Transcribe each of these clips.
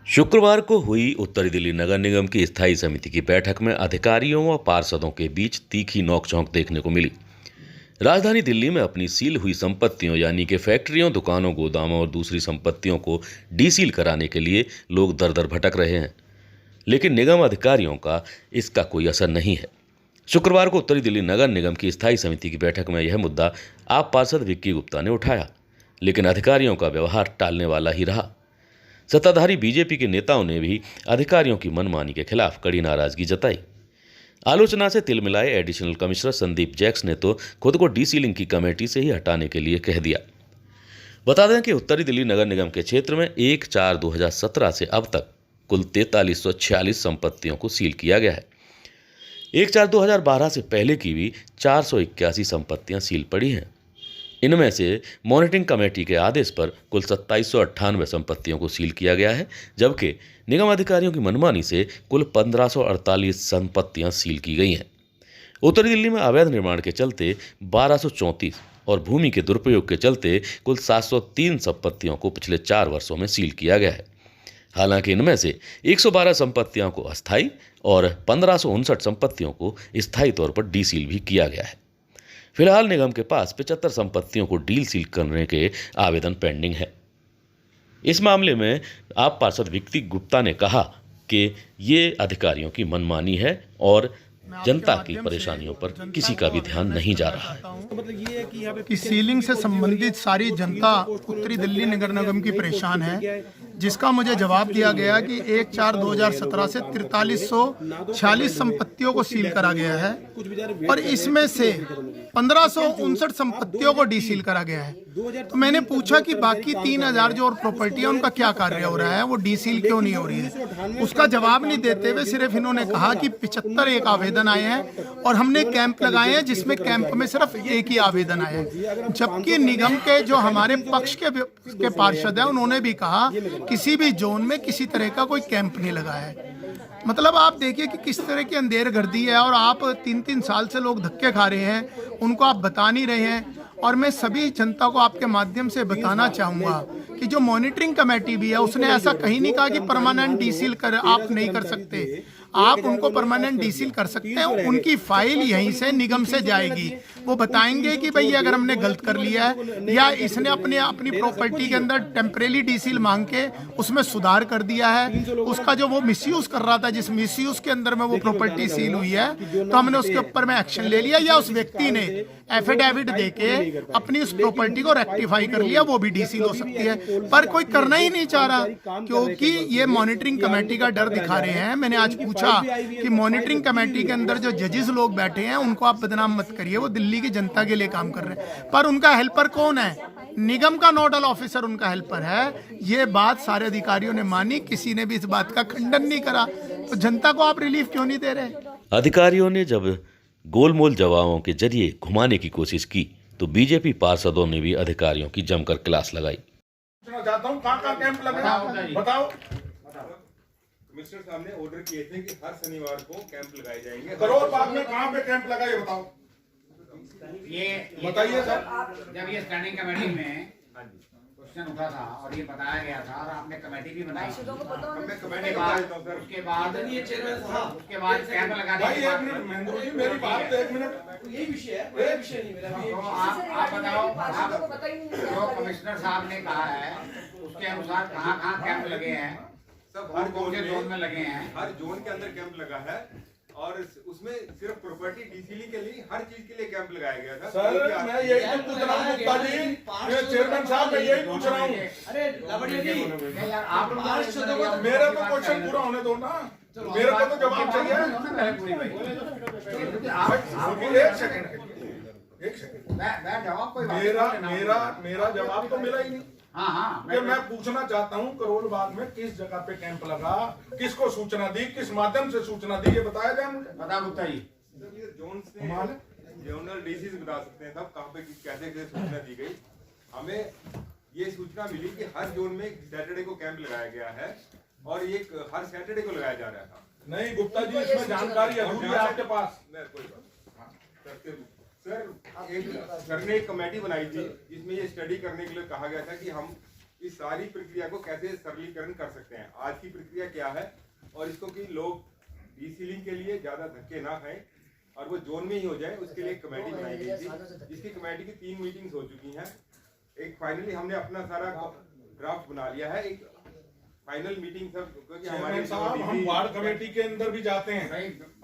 शुक्रवार को हुई उत्तरी दिल्ली नगर निगम की स्थायी समिति की बैठक में अधिकारियों व पार्षदों के बीच तीखी नोकझोंक देखने को मिली। राजधानी दिल्ली में अपनी सील हुई संपत्तियों यानी कि फैक्ट्रियों, दुकानों, गोदामों और दूसरी संपत्तियों को डीसील कराने के लिए लोग दर दर भटक रहे हैं, लेकिन निगम अधिकारियों का इसका कोई असर नहीं है। शुक्रवार को उत्तरी दिल्ली नगर निगम की स्थायी समिति की बैठक में यह मुद्दा आप पार्षद विक्की गुप्ता ने उठाया, लेकिन अधिकारियों का व्यवहार टालने वाला ही रहा। सत्ताधारी बीजेपी के नेताओं ने भी अधिकारियों की मनमानी के खिलाफ कड़ी नाराजगी जताई। आलोचना से तिलमिलाए एडिशनल कमिश्नर संदीप जैक्स ने तो खुद को डीसीलिंग की कमेटी से ही हटाने के लिए कह दिया। बता दें कि उत्तरी दिल्ली नगर निगम के क्षेत्र में 1/4/2017 से अब तक कुल 4346 संपत्तियों को सील किया गया है। 1/4/2012 से पहले की भी 481 संपत्तियां सील पड़ी हैं। इनमें से मॉनिटरिंग कमेटी के आदेश पर कुल 2798 संपत्तियों को सील किया गया है, जबकि निगम अधिकारियों की मनमानी से कुल 1548 संपत्तियां सील की गई हैं। उत्तरी दिल्ली में अवैध निर्माण के चलते 1234 और भूमि के दुरुपयोग के चलते कुल 703 संपत्तियों को पिछले 4 वर्षों में सील किया गया है। हालांकि इनमें से 112 संपत्तियों को अस्थायी और 1559 संपत्तियों को स्थायी तौर पर डीसील भी किया गया है। फिलहाल निगम के पास 75 संपत्तियों को डील सील करने के आवेदन पेंडिंग है। इस मामले में आप पार्षद विक्की गुप्ता ने कहा कि ये अधिकारियों की मनमानी है और जनता की परेशानियों पर किसी का भी ध्यान नहीं जा रहा है। मतलब ये है कि सीलिंग से संबंधित सारी जनता उत्तरी दिल्ली नगर निगम की परेशान है, जिसका मुझे जवाब दिया गया कि 1/4/2017 से 4346 संपत्तियों को सील करा गया है और इसमें से 1559 संपत्तियों को डीसील करा गया है। तो मैंने पूछा कि बाकी 3000 जो और प्रॉपर्टी है उनका क्या कार्य हो रहा है, वो डीसील क्यों नहीं हो रही है। उसका जवाब नहीं देते हुए सिर्फ इन्होंने कहा कि 75 एक आवेदन आए हैं और हमने कैंप लगाए हैं, जिसमें कैंप में सिर्फ एक ही आवेदन आया है। जबकि निगम के जो हमारे पक्ष के पार्षद हैं उन्होंने भी कहा किसी भी जोन में किसी तरह का कोई कैंप नहीं लगा है। मतलब आप देखिए कि किस तरह की अंधेरगर्दी है और आप 3-3 साल से लोग धक्के खा रहे हैं, उनको आप बता नहीं रहे हैं। और मैं सभी जनता को आपके माध्यम से बताना चाहूँगा कि जो मॉनिटरिंग कमेटी भी है उसने ऐसा कहीं नहीं कहा कि परमानेंट डीसील कर आप नहीं कर सकते। आप उनको परमानेंट डीसील कर सकते हैं, उनकी फाइल यहीं से निगम से जाएगी। वो बताएंगे कि भाई अगर हमने गलत कर लिया है या इसने अपनी प्रॉपर्टी के अंदर टेम्परेरी डीसील मांग के उसमें सुधार कर दिया है, उसका जो वो मिसयूज कर रहा था, जिस मिसयूज के अंदर में वो प्रॉपर्टी सील हुई है, तो हमने उसके ऊपर में एक्शन ले लिया, या उस व्यक्ति ने एफिडेविट देके अपनी उस प्रॉपर्टी को रेक्टिफाई कर लिया, वो भी डीसील हो सकती है। पर कोई करना ही नहीं चाह रहा क्योंकि ये मॉनिटरिंग कमेटी का डर दिखा रहे हैं। मैंने आज पूछा कि मॉनिटरिंग कमेटी के अंदर जो जजेस लोग बैठे हैं उनको आप बदनाम मत करिए, वो दिल्ली की जनता के लिए काम कर रहे हैं, पर उनका हेल्पर कौन है? निगम का नोडल ऑफिसर उनका हेल्पर है। ये बात सारे अधिकारियों ने मानी, किसी ने भी इस बात का खंडन नहीं करा। तो जनता को आप रिलीफ क्यों नहीं दे रहे? अधिकारियों ने जब गोलमोल जवाबों के जरिए घुमाने की कोशिश की तो बीजेपी पार्षदों ने भी अधिकारियों की जमकर क्लास लगाई। कहाँ कैंप लगा बताओ। कमिश्नर साहब ने ऑर्डर किए थे कि हर शनिवार को कैंप लगाए जाएंगे। करोड़ बाग में कहाँ पे कैंप लगा ये बताओ, ये बताइए सर। जब ये स्टैंडिंग कमेटी में क्वेश्चन उठा था और ये बताया गया था और आपने कमेटी भी बनाई, उसके बाद कैंप लगाने के बाद महेंद्र जी मेरी बात एक मिनट, यही विषय है, कोई विषय नहीं मेरा। तो आप बताओ, जो कमिश्नर साहब ने कहा है उसके अनुसार कहाँ कैंप लगे हैं? सब हर जोन में लगे हैं, हर जोन के अंदर कैंप लगा है और उसमें सिर्फ प्रॉपर्टी डीसीलिंग के लिए हर चीज के लिए कैंप लगाया गया था। सर मैं यही तो पूछ रहा हूँ गुप्ता जी, मैं चेयरमैन साहब मैं यही पूछ रहा हूँ। अरे लवड़िया जी, आप मेरा तो क्वेश्चन पूरा होने दो ना, मेरे को तो जवाब चाहिए। एक सेकंड मेरा जवाब तो मिला ही नहीं। हाँ मैं पूछना चाहता हूँ करोड़ बाग में किस जगह पे कैंप लगा, किसको सूचना दी, किस माध्यम से सूचना दी, ये बताया जाए मुझे। बता गुप्ता जी। जोन से जोनल डीसीज बता सकते हैं सब कहाँ पे कैसे कैसे सूचना दी गई। हमें ये सूचना मिली कि हर जोन में सैटरडे को कैंप लगाया गया है और ये हर सैटरडे को लगाया जा रहा था। नहीं गुप्ता जी, इसमें जानकारी अधूरी है आपके पास। सर एक सर ने एक कमेटी बनाई थी जिसमें ये स्टडी करने के लिए कहा गया था कि हम इस सारी प्रक्रिया को कैसे सरलीकरण कर सकते हैं। आज की प्रक्रिया क्या है और इसको कि लोग डीसीलिंग के लिए ज्यादा धक्के ना खाएं और वो जोन में ही हो जाए, उसके लिए एक कमेटी बनाई गई थी जिसकी कमेटी की 3 मीटिंग्स हो चुकी हैं। एक फाइनली हमने अपना सारा ड्राफ्ट बना लिया है। एक फाइनल मीटिंग सर क्योंकि हमारे साहब हम वार्ड कमेटी के अंदर भी जाते हैं।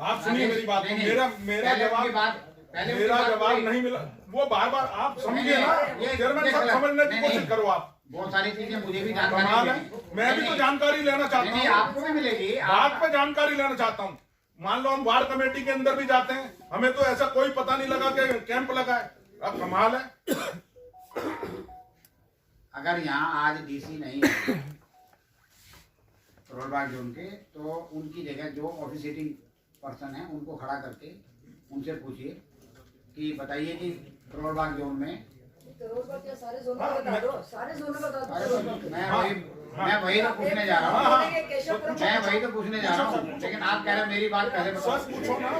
आप सुनिए मेरी बात, नहीं, नहीं, मेरा जवाब नहीं मिला। वो बार बार आप समझिए ना, चेयरमैन साहब समझने की कोशिश करो। आप बहुत सारी चीजें मुझे भी कमाल जानकारी है, मिली। मैं भी तो जानकारी लेना चाहता नहीं, हूँ, आपको भी मिलेगी। बात पे जानकारी लेना चाहता हूँ। मान लो हम वार्ड कमेटी के अंदर भी जाते हैं, हमें तो ऐसा कोई पता नहीं लगा कि कैंप लगा है। अब कमाल है। अगर यहाँ आज डीसी नहीं है करोल बाग जोन के, तो उनकी जगह जो ऑफिसिएटिंग पर्सन है उनको खड़ा करके उनसे पूछिए कि बताइए कि करोल बाग जोन में सारे जोन में बता दो, सारे जोन में बता दो। मैं वही तो पूछने जा रहा हूँ। मैं वही तो पूछने जा रहा हूँ, लेकिन आप कह रहे हैं मेरी बात पहले बताओ। सच पूछो ना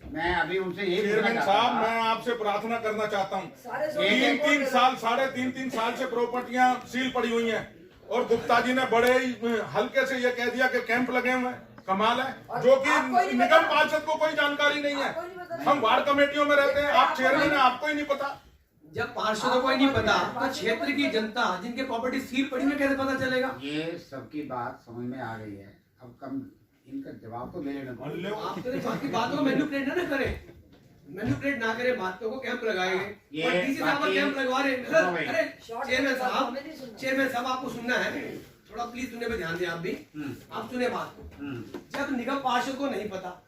मैं अभी उनसे यही पूछना चेयरमैन चाहता साहब, हूँ। मैं आपसे प्रार्थना करना चाहता हूँ। सारे जोन 3-3 साल, 3.5 साल से प्रॉपर्टियां सील पड़ी हुई हैं और गुप्ता जी ने बड़े ही हल्के से ये कह दिया कि कैंप लगे हुए हैं। कमाल है, जो कि निगम पार्षद को कोई जानकारी नहीं है। हम वार्ड कमेटियों में रहते हैं, आप चेयरमैन हैं, आपको ही नहीं पता। जब पार्षदों को ही नहीं पता तो क्षेत्र की जनता जिनके प्रॉपर्टी सील पड़ी में कैसे पता चलेगा? ये सबकी बात समझ में आ गई है। अब कम इनका जवाब तो ले लेना। आप तो बाकी बातों को मैनिपुलेट ना करें, मैनिपुलेट ना करें बातों को। कैंप लगाएंगे और डीसी साहब कैंप लगवा रहे हैं। अरे चेयरमैन साहब आपको सुनना है, थोड़ा प्लीज सुनने पे ध्यान दें। आप भी आप सुने बात को। जब निगम पार्षद को नहीं पता,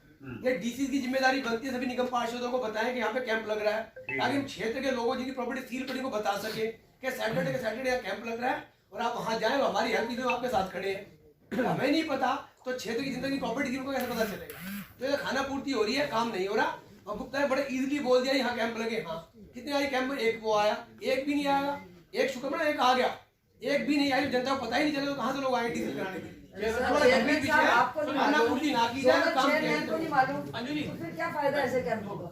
ये डीसी की जिम्मेदारी बनती है सभी निगम पार्षदों को बताएं कि यहाँ पे कैंप लग रहा है, ताकि हम क्षेत्र के लोगों जिनकी प्रॉपर्टी सील पड़ी को बता सके कि सैटरडे के सैटरडे यहाँ कैंप लग रहा है और आप वहाँ जाएं, हमारी हेल्प कीजिए, आपके साथ खड़े हैं। हमें नहीं पता तो क्षेत्र की जनता की प्रॉपर्टी थी उनको कैसे पता चलेगा? तो ये खाना पूर्ति हो रही है, काम नहीं हो रहा। और गुप्ता ने बड़े इजीली बोल दिया यहाँ कैंप लगे। हाँ, कितने आई कैंप में? एक वो आया, एक भी नहीं आया। एक शुक्र एक आ गया, एक भी नहीं आई। जनता को पता ही नहीं चला तो कहाँ से लोग आए डीसी कराने के लिए? क्या फायदा ऐसे कैंपों का?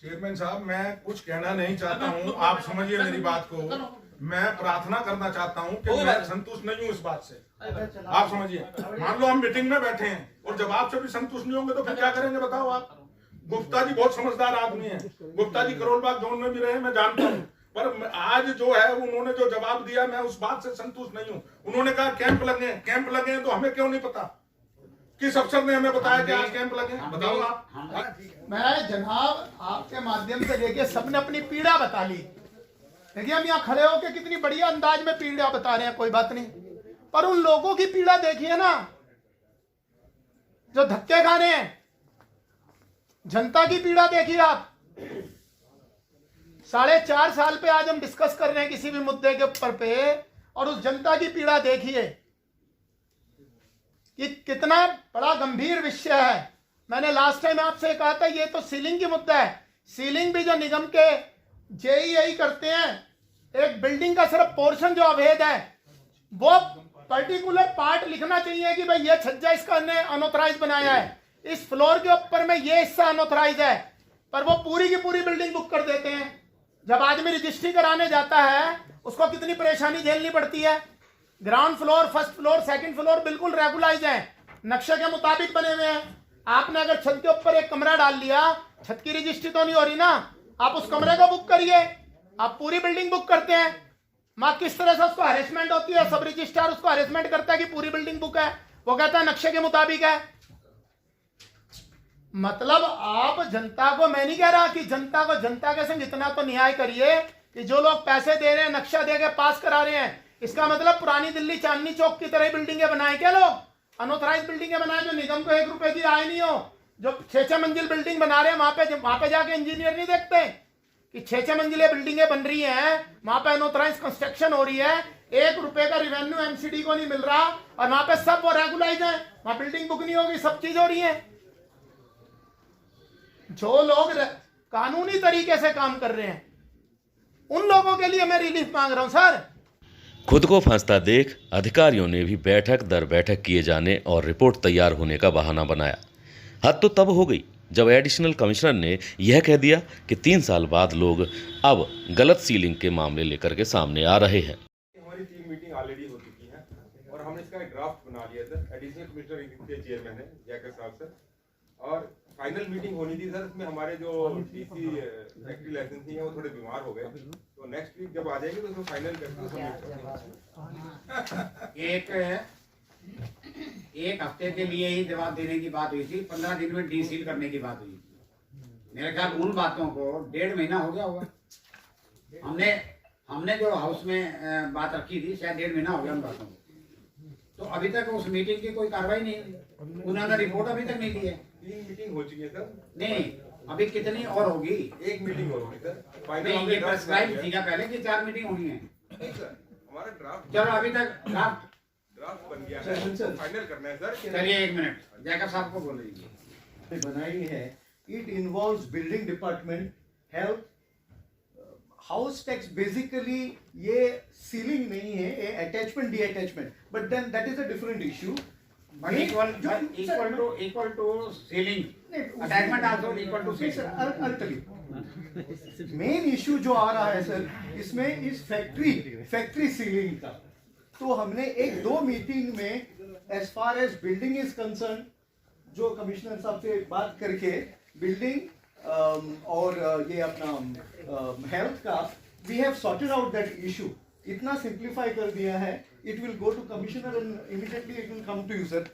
चेयरमैन साहब, मैं कुछ कहना नहीं चाहता हूँ, आप समझिए मेरी बात को। मैं प्रार्थना करना चाहता हूँ कि मैं संतुष्ट नहीं हूँ इस बात से। आप समझिए, मान लो हम मीटिंग में बैठे हैं और जब आपसे भी संतुष्ट नहीं होंगे तो फिर क्या करेंगे बताओ आप? गुप्ता जी बहुत समझदार आदमी है, गुप्ता जी करोल बाग जोन में भी रहे, मैं जानता हूँ। पर आज जो है उन्होंने जो जवाब दिया, मैं उस बात से संतुष्ट नहीं हूँ। उन्होंने कहा कैंप लगे हैं, तो हमें क्यों नहीं पता? किस अफसर ने हमें बताया कि आज कैंप लगे? बताओ आप। मैं जनाब आपके माध्यम से देखिए, सबने अपनी पीड़ा बता ली। देखिए हम यहाँ खड़े होकर कितनी बढ़िया अंदाज में पीड़ा बता रहे हैं, कोई बात नहीं। पर उन लोगों की पीड़ा देखिए ना जो धक्के खा रहे हैं। जनता की पीड़ा देखिए आप। 4.5 साल पे आज हम डिस्कस कर रहे हैं किसी भी मुद्दे के ऊपर पे, और उस जनता की पीड़ा देखिए कि कितना बड़ा गंभीर विषय है। मैंने लास्ट टाइम आपसे कहा था ये तो सीलिंग की मुद्दा है। सीलिंग भी जो निगम के जेईई करते हैं, एक बिल्डिंग का सिर्फ पोर्शन जो अवैध है वो पर्टिकुलर पार्ट लिखना चाहिए कि भाई ये छज्जा इसका अनऑथराइज बनाया है, इस फ्लोर के ऊपर में ये हिस्सा अनऑथराइज है। पर वो पूरी की पूरी बिल्डिंग बुक कर देते हैं। जब आदमी रजिस्ट्री कराने जाता है उसको कितनी परेशानी झेलनी पड़ती है। Ground floor, first floor, second floor बिल्कुल रेगुलाइज है, नक्शे के मुताबिक बने हुए हैं। आपने अगर छत के ऊपर एक कमरा डाल लिया, छत की रजिस्ट्री तो नहीं हो रही ना, आप उस कमरे को बुक करिए। आप पूरी बिल्डिंग बुक करते हैं, माँ किस तरह से उसको हरेसमेंट होती है। सब रजिस्ट्रार उसको हरेसमेंट करता है कि पूरी बिल्डिंग बुक है, वो कहता है नक्शे के मुताबिक है। मतलब आप जनता को, मैं नहीं कह रहा कि जनता को जनता के संग इतना तो न्याय करिए कि जो लोग पैसे दे रहे हैं, नक्शा दे के पास करा रहे हैं, इसका मतलब पुरानी दिल्ली चांदनी चौक की तरह बिल्डिंगें बनाए क्या लोग? अनऑथराइज बिल्डिंगें बनाए जो निगम को 1 रुपए की आय नहीं हो। जो 6-6 मंजिल बिल्डिंग बना रहे हैं वहां पे जाके इंजीनियर नहीं देखते कि 6-6 मंजिलें बिल्डिंगें बन रही हैं, वहां पे अनऑथराइज कंस्ट्रक्शन हो रही है, 1 रुपए का रिवेन्यू एमसीडी को नहीं मिल रहा, और वहां पे सब वो रेगुलाइज है, वहां बिल्डिंग बुक नहीं होगी, सब चीज हो रही है। जो लोग कानूनी तरीके से काम कर रहे हैं उन लोगों के लिए मैं रिलीफ मांग रहा हूं सर। खुद को फंसता देख अधिकारियों ने भी बैठक दर बैठक किए जाने और रिपोर्ट तैयार होने का बहाना बनाया। हद तो तब हो गई जब एडिशनल कमिश्नर ने यह कह दिया कि 3 साल बाद लोग अब गलत सीलिंग के मामले लेकर के सामने आ रहे हैं। हमारी टीम मीटिंग ऑलरेडी हो चुकी है और हमने इसका एक ड्राफ्ट बना लिया सर। एडिशनल कमिश्नर के चेयरमैन है जयकर साहब सर, और फाइनल मीटिंग होनी थी सर। इसमें हमारे जो डीसी फैक्ट्री लाइसेंसिंग है वो थोड़े बीमार हो गए, तो नेक्स्ट वीक जब आ जाएंगे तो उसमें फाइनल करके सबमिट एक हफ्ते के लिए ही जवाब देने की बात हुई थी, 15 दिन में डीसील करने की बात हुई थी। मेरे ख्याल उन बातों को 1.5 महीना हो गया होगा। हमने जो हाउस में बात रखी थी शायद 1.5 महीना हो गया उन बातों को, तो अभी तक उस मीटिंग की कोई कार्रवाई नहीं हुई। उन्होंने रिपोर्ट अभी तक नहीं दी है। 3 मीटिंग हो चुकी है सर। नहीं, अभी कितनी और होगी? 1 मीटिंग और होगी सर। फाइनल ये प्रेस्क्राइब थी क्या पहले कि 4 मीटिंग होनी है? नहीं सर, हमारा ड्राफ्ट चलो अभी तक ड्राफ्ट बन गया है, फाइनल करना है सर। चलिए 1 मिनट जयकर साहब को बोल दीजिए। बनाई है, it involves building department, health, house tax. Basically ये सीलिंग नहीं है, ये attachment D attachment, but then that is a different issue. equal to ceiling. Attachment also equal to ceiling. Main issue जो आ रहा है सर इसमें इस फैक्ट्री सीलिंग का, तो हमने 1-2 मीटिंग में as far as building is concern जो कमिश्नर साहब से बात करके बिल्डिंग और ये अपना हेल्थ का we have sorted out that issue. इतना सिंप्लीफाई कर दिया है, it will go to commissioner and immediately it will come to you sir.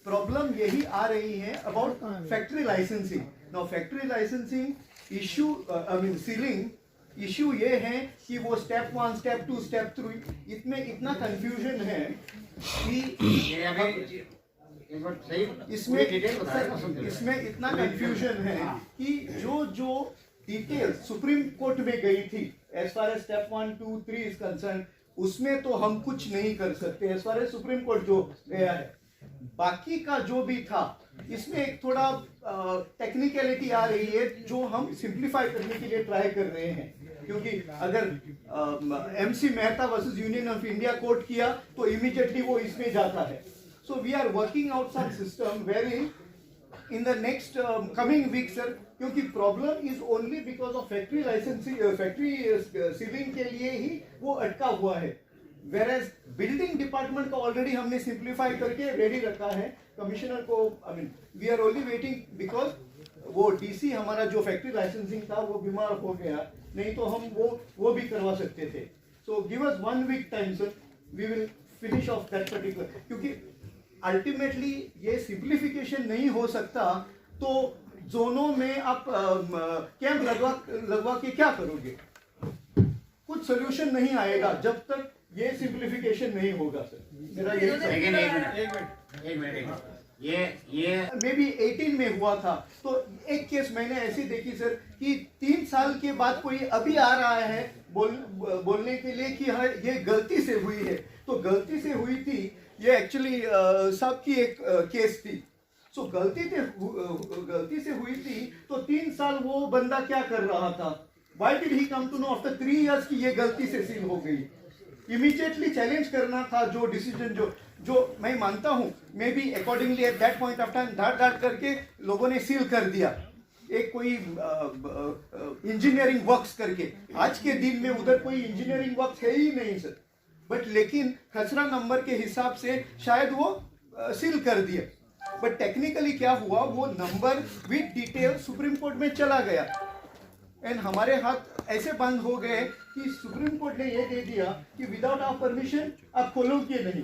Problem यही आ रही है about factory licensing. Now factory licensing issue I mean ceiling issue ये है कि वो स्टेप 1, स्टेप 2, स्टेप 3 इसमें इतना कंफ्यूजन है कि इसमें इतना कंफ्यूजन है कि जो डिटेल सुप्रीम कोर्ट में गई थी as far as step 1, 2, 3 is concern, उसमें तो हम कुछ नहीं कर सकते as far as supreme court जो गया है। बाकी का जो भी था इसमें एक थोड़ा टेक्निकलिटी आ रही है जो हम सिंप्लीफाई करने के लिए ट्राई कर रहे हैं, क्योंकि अगर MC Mehta versus union of India court किया तो इमीडिएटली वो इसमें जाता है। So we are working out some system very in the next coming week sir, क्योंकि problem is only because of factory licensing, factory sealing के लिए ही वो अटका हुआ है। वेरएज बिल्डिंग डिपार्टमेंट को ऑलरेडी हमने सिंप्लीफाई करके रेडी रखा है। कमिश्नर को I mean we are only waiting because वो डीसी हमारा जो फैक्ट्री लाइसेंसिंग था वो बीमार हो गया, नहीं तो हम वो भी करवा सकते थे। So give us 1 week time sir, we will finish off that particular, क्योंकि अल्टीमेटली ये सिंप्लीफिकेशन नहीं हो सकता तो जोनों में आप कैंप लगवा के क्या करोगे? कुछ सोल्यूशन नहीं आएगा जब तक ये सिंप्लीफिकेशन नहीं होगा सर। मेरा एक मिनट ये मे बी 18 में हुआ था, तो एक केस मैंने ऐसी देखी सर कि 3 साल के बाद कोई अभी आ रहा है बोलने के लिए कि हाँ ये गलती से हुई है, तो गलती से हुई थी ये एक्चुअली सबकी एक केस थी। सो गलती से हुई थी तो 3 साल वो बंदा क्या कर रहा था? Why did he come to know after 3 years कि ये गलती से सील हो गई? इमीडिएटली चैलेंज करना था जो डिसीजन जो मैं मानता हूँ may be accordingly at that point of time dot करके लोगों ने सील कर दिया, एक कोई इंजीनियरिंग वर्क्स करके। आज के दिन में उधर कोई इंजीनियरिंग वर्क्स है ही नहीं सर, बट लेकिन खसरा नंबर के हिसाब से शायद वो सील कर दिए, बट टेक्निकली क्या हुआ वो number with detail supreme court में चला गया एंड हमारे हाथ ऐसे बंद हो गए कि सुप्रीम कोर्ट ने ये दे दिया कि विदाउट आवर परमिशन आप खोलोगे नहीं।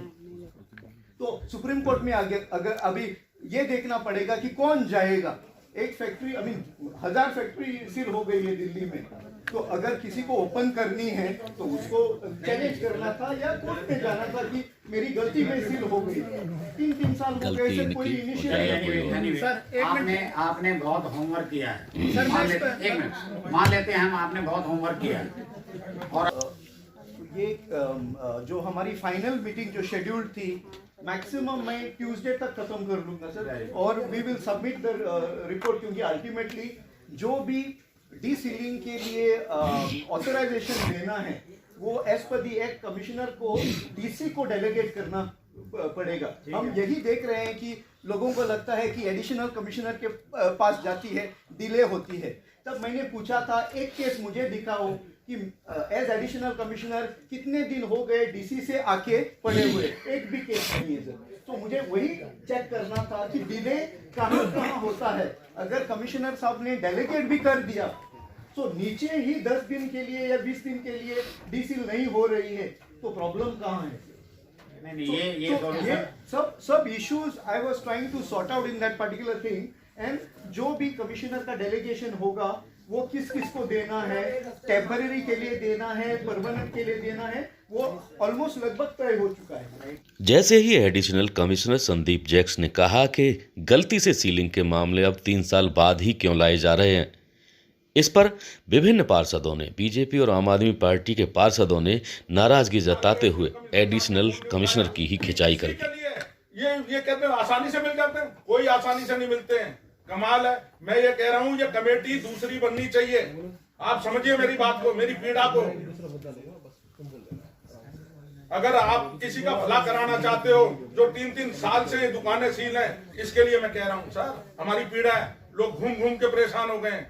तो सुप्रीम कोर्ट में आगे अगर अभी ये देखना पड़ेगा कि कौन जाएगा। एक factory I mean 1000 factory seal हो गई है दिल्ली में, तो अगर किसी को ओपन करनी है तो उसको चैलेंज करना था या कोर्ट में जाना था कि मेरी गलती में सील हो गई। 3 साल हो गए सर, कोई इनिशिएटिव। सर आपने बहुत होमवर्क किया है सर। मान लेते हैं हम आपने बहुत होमवर्क किया है। और ये जो हमारी फाइनल मीटिंग जो शेड्यूल्ड थी मैक्सिमम मैं ट्यूसडे तक खत्म कर लूंगा सर, और we will submit the report, क्योंकि अल्टीमेटली जो भी डी सीलिंग के लिए ऑथराइजेशन देना है वो as per the act commissioner को डीसी को डेलीगेट करना पड़ेगा। हम यही देख रहे हैं कि लोगों को लगता है कि एडिशनल कमिश्नर के पास जाती है, डिले होती है। तब मैंने पूछा था, एक केस मुझे दिखाओ कि एज एडिशनल कमिश्नर कितने दिन हो गए डीसी से आके पड़े हुए, एक भी केस नहीं है सर। तो मुझे वही चेक करना था कि डिले कहाँ कहाँ होता है। अगर कमिश्नर साहब ने डेलीगेट भी कर दिया तो नीचे ही 10 दिन के लिए या 20 दिन के लिए डीसील नहीं हो रही है, तो प्रॉब्लम कहाँ है? सब issues I was trying to sort out in that particular thing. And जो भी कमिश्नर का डेलीगेशन होगा वो किस किस को देना है, टेम्पररी के लिए देना है, परमानेंट के लिए देना है, वो ऑलमोस्ट लगभग तय हो चुका है। जैसे ही एडिशनल कमिश्नर संदीप जैक्स ने कहा कि गलती से सीलिंग के मामले अब 3 साल बाद ही क्यों लाए जा रहे हैं, इस पर विभिन्न पार्षदों ने, बीजेपी और आम आदमी पार्टी के पार्षदों ने नाराजगी जताते हुए एडिशनल कमिश्नर की ही खिंचाई कर दी। ये कहते हैं आसानी से मिल जाते हैं, कोई आसानी से नहीं मिलते हैं। कमाल है। मैं ये कह रहा हूँ, ये कमेटी दूसरी बननी चाहिए। आप समझिए मेरी बात को, मेरी पीड़ा को। अगर आप किसी का भला कराना चाहते हो, जो 3-3 साल से ये दुकानें सील हैं, इसके लिए मैं कह रहा हूँ सर, हमारी पीड़ा है। लोग घूम घूम के परेशान हो गए।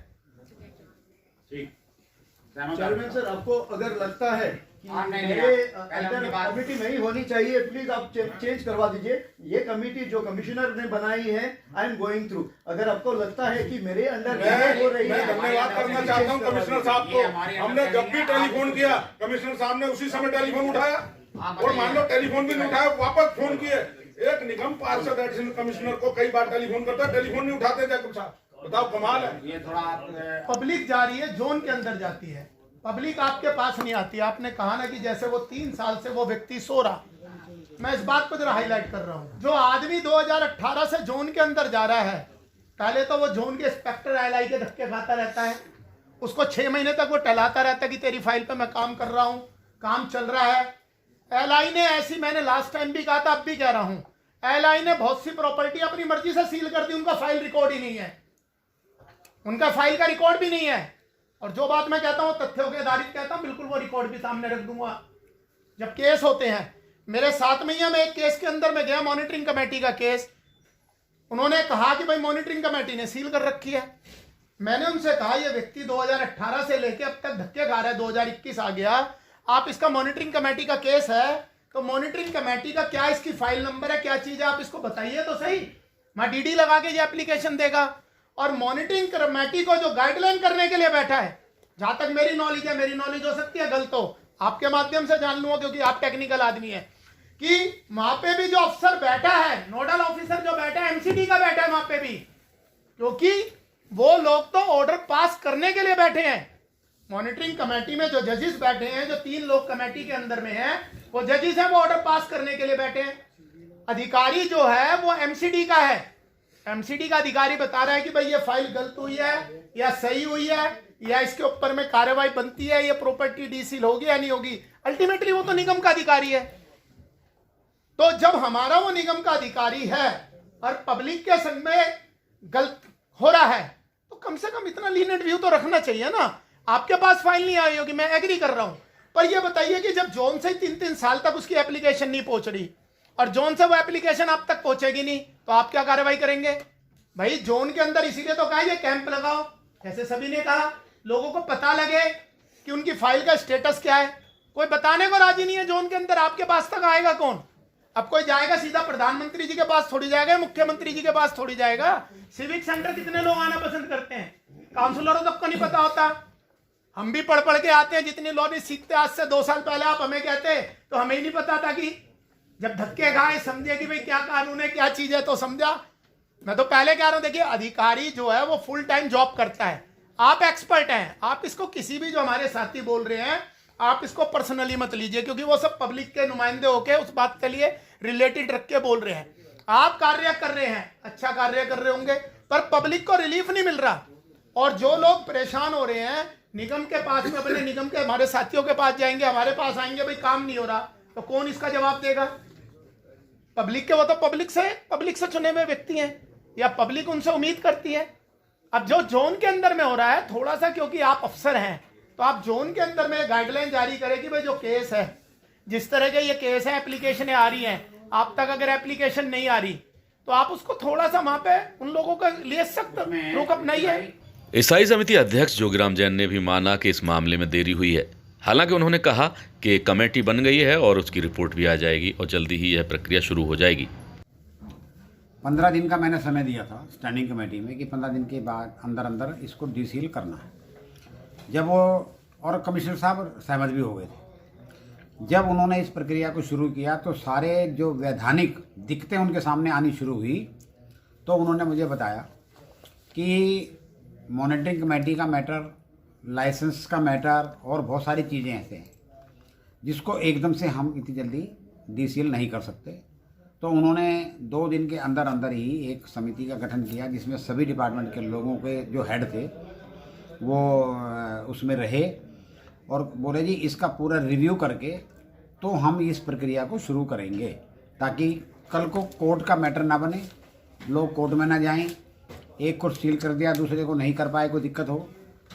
चेयरमैन सर, आपको अगर लगता है कि मेरे अंदर कमेटी नहीं होनी चाहिए, प्लीज आप चेंज करवा दीजिए। ये कमेटी जो कमिश्नर ने बनाई है, आई एम गोइंग थ्रू। अगर आपको लगता है कि मेरे अंडर हो रही है, मैं धन्यवाद करना चाहता हूँ कमिश्नर साहब को। हमने जब भी टेलीफोन किया, कमिश्नर साहब ने उसी समय टेलीफोन उठाया, और मान लो टेलीफोन भी नहीं उठाया, वापस फोन किए। एक निगम पार्षद एडिशनल कमिश्नर को कई बार टेलीफोन करता है, टेलीफोन नहीं उठाते जैकब साहब। बताओ, कमाल है। ये थोड़ा पब्लिक जा रही है, जोन के अंदर जाती है, पब्लिक आपके पास नहीं आती। आपने कहा ना कि जैसे वो 3 साल से वो व्यक्ति सो रहा, मैं इस बात को जरा हाईलाइट कर रहा हूँ। जो आदमी 2018 से जोन के अंदर जा रहा है, पहले तो वो जोन के इंस्पेक्टर एलआई के धक्के खाता रहता है, उसको 6 महीने तक वो टहलाता रहता है कि तेरी फाइल पे मैं काम कर रहा हूँ, काम चल रहा है। एलआई ने ऐसी, मैंने लास्ट टाइम भी कहा था, अब भी कह रहा हूँ, एलआई ने बहुत सी प्रॉपर्टी अपनी मर्जी से सील कर दी, उनका फाइल रिकॉर्ड ही नहीं है, उनका फाइल का रिकॉर्ड भी नहीं है। और जो बात मैं कहता हूं तथ्यों के आधारित कहता हूं, बिल्कुल वो रिकॉर्ड भी सामने रख दूंगा। जब केस होते हैं, मेरे 7 महीने में एक केस के अंदर में गया, मॉनिटरिंग कमेटी का केस, उन्होंने कहा कि भाई मॉनिटरिंग कमेटी ने सील कर रखी है। मैंने उनसे कहा ये व्यक्ति 2018 से लेके अब तक धक्के खा रहा है, 2021 आ गया, आप इसका मॉनिटरिंग कमेटी का केस है तो मॉनिटरिंग कमेटी का क्या इसकी फाइल नंबर है, क्या चीज है, आप इसको बताइए तो सही। मैं डीडी लगा के ये एप्लीकेशन देगा। और मॉनिटरिंग कमेटी को जो गाइडलाइन करने के लिए बैठा है, जहां तक मेरी नॉलेज है, मेरी नॉलेज हो सकती है गलत हो, आपके माध्यम से जान लूंगा क्योंकि आप टेक्निकल आदमी है, कि वहां पे भी जो अफसर बैठा है, नोडल ऑफिसर जो बैठा है, एमसीडी का बैठा है वहां पे भी, क्योंकि वो लोग तो ऑर्डर पास करने के लिए बैठे हैं। मॉनिटरिंग कमेटी में जो जजेस बैठे हैं, जो 3 लोग कमेटी के अंदर में हैं, वो जजेस हैं, वो ऑर्डर पास करने के लिए बैठे हैं। अधिकारी जो है वो एमसीडी का है, एमसीडी का अधिकारी बता रहा है कि भाई ये फाइल गलत हुई है या सही हुई है, या इसके ऊपर में कार्रवाई बनती है, ये प्रॉपर्टी डीसील होगी या नहीं होगी। अल्टीमेटली वो तो निगम का अधिकारी है। तो जब हमारा वो निगम का अधिकारी है और पब्लिक के संग में गलत हो रहा है, तो कम से कम इतना लीनियंट व्यू तो रखना चाहिए ना। आपके पास फाइल नहीं आई होगी, मैं एग्री कर रहा हूं, पर ये बताइए कि जब जोन से 3-3 साल तक उसकी एप्लीकेशन नहीं पहुंच रही और जोन से वो एप्लीकेशन आप तक पहुंचेगी नहीं, तो आप क्या कार्रवाई करेंगे? भाई जोन के अंदर इसीलिए तो कहा ये कैंप लगाओ, जैसे सभी ने कहा, लोगों को पता लगे कि उनकी फाइल का स्टेटस क्या है। कोई बताने को राजी नहीं है जोन के अंदर, आपके पास तक आएगा कौन? अब कोई जाएगा सीधा प्रधानमंत्री जी के पास थोड़ी जाएगा, मुख्यमंत्री जी के पास थोड़ी जाएगा। सिविक सेंटर कितने लोग आना पसंद करते हैं, काउंसलरों तक को नहीं पता होता। हम भी पढ़ के आते हैं, जितनी लॉ नहीं सीखते। आज से 2 साल पहले आप हमें कहते तो हमें ही नहीं पता था, कि जब धक्के खाए समझे कि भाई क्या कानून है, क्या चीज है, तो समझा। मैं तो पहले कह रहा हूं, देखिए अधिकारी जो है वो फुल टाइम जॉब करता है, आप एक्सपर्ट हैं। आप इसको किसी भी जो हमारे साथी बोल रहे हैं, आप इसको पर्सनली मत लीजिए, क्योंकि वो सब पब्लिक के नुमाइंदे होके उस बात के लिए रिलेटेड रख के बोल रहे हैं। आप कार्य कर रहे हैं, अच्छा कार्य कर रहे होंगे, पर पब्लिक को रिलीफ नहीं मिल रहा। और जो लोग परेशान हो रहे हैं, निगम के पास में, अपने निगम के हमारे साथियों के पास जाएंगे, हमारे पास आएंगे, भाई काम नहीं हो रहा, तो कौन इसका जवाब देगा? पब्लिक के, वो तो पब्लिक से चुने हुए व्यक्ति हैं, या पब्लिक उनसे उम्मीद करती है। अब जो जोन के अंदर में हो रहा है, थोड़ा सा, क्योंकि आप अफसर हैं, तो आप जोन के अंदर में गाइडलाइन जारी करें कि भाई जो केस है, जिस तरह के ये केस है, एप्लीकेशनें आ रही हैं, आप तक अगर एप्लीकेशन नहीं आ रही तो आप उसको थोड़ा सा वहां पे उन लोगों का ले सकते रोकअप नहीं है। स्थायी समिति अध्यक्ष जोगीराम जैन ने भी माना कि इस मामले में देरी हुई है। हालांकि उन्होंने कहा कि कमेटी बन गई है और उसकी रिपोर्ट भी आ जाएगी और जल्दी ही यह प्रक्रिया शुरू हो जाएगी। 15 दिन का मैंने समय दिया था स्टैंडिंग कमेटी में कि 15 दिन के बाद अंदर इसको डीसील करना है। जब वो और कमिश्नर साहब सहमत भी हो गए थे। जब उन्होंने इस प्रक्रिया को शुरू किया तो सारे जो वैधानिक दिक्कतें उनके सामने आनी शुरू हुई, तो उन्होंने मुझे बताया कि मॉनिटरिंग कमेटी का मैटर, लाइसेंस का मैटर और बहुत सारी चीज़ें ऐसे हैं जिसको एकदम से हम इतनी जल्दी डीसील नहीं कर सकते। तो उन्होंने 2 दिन के अंदर ही एक समिति का गठन किया जिसमें सभी डिपार्टमेंट के लोगों के जो हेड थे वो उसमें रहे और बोले जी इसका पूरा रिव्यू करके तो हम इस प्रक्रिया को शुरू करेंगे ताकि कल को कोर्ट का मैटर ना बने, लोग कोर्ट में ना जाएं, एक को सील कर दिया दूसरे को नहीं कर पाए, कोई दिक्कत हो।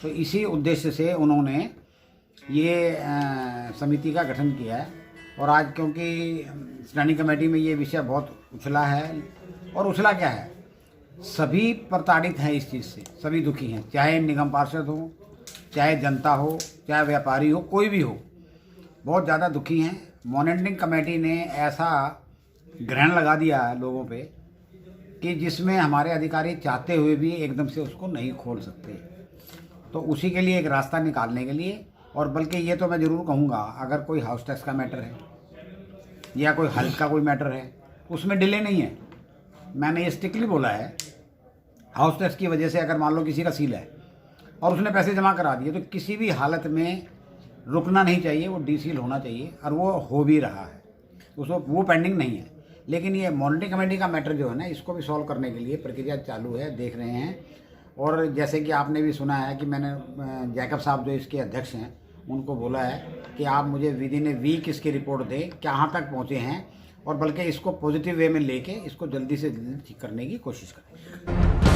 तो इसी उद्देश्य से उन्होंने ये समिति का गठन किया है। और आज क्योंकि स्टैंडिंग कमेटी में ये विषय बहुत उछला है, और उछला क्या है, सभी प्रताड़ित हैं इस चीज़ से, सभी दुखी हैं, चाहे निगम पार्षद हो, चाहे जनता हो, चाहे व्यापारी हो, कोई भी हो, बहुत ज़्यादा दुखी हैं। मॉनिटरिंग कमेटी ने ऐसा ग्रहण लगा दिया है लोगों पे कि जिसमें हमारे अधिकारी चाहते हुए भी एकदम से उसको नहीं खोल सकते। तो उसी के लिए एक रास्ता निकालने के लिए, और बल्कि ये तो मैं ज़रूर कहूँगा, अगर कोई हाउस टैक्स का मैटर है या कोई हल्का कोई मैटर है उसमें डिले नहीं है। मैंने ये स्ट्रिक्टली बोला है, हाउस टैक्स की वजह से अगर मान लो किसी का सील है और उसने पैसे जमा करा दिए तो किसी भी हालत में रुकना नहीं चाहिए, वो डीसील होना चाहिए, और वो हो भी रहा है, उसको वो पेंडिंग नहीं है। लेकिन ये मॉनिटरिंग कमेटी का मैटर जो है ना, इसको भी सॉल्व करने के लिए प्रक्रिया चालू है, देख रहे हैं। और जैसे कि आपने भी सुना है कि मैंने जैकब साहब जो इसके अध्यक्ष हैं उनको बोला है कि आप मुझे विदिन ए वीक इसकी रिपोर्ट दें, कहाँ तक पहुँचे हैं, और बल्कि इसको पॉजिटिव वे में लेके इसको जल्दी से जल्दी ठीक करने की कोशिश करें।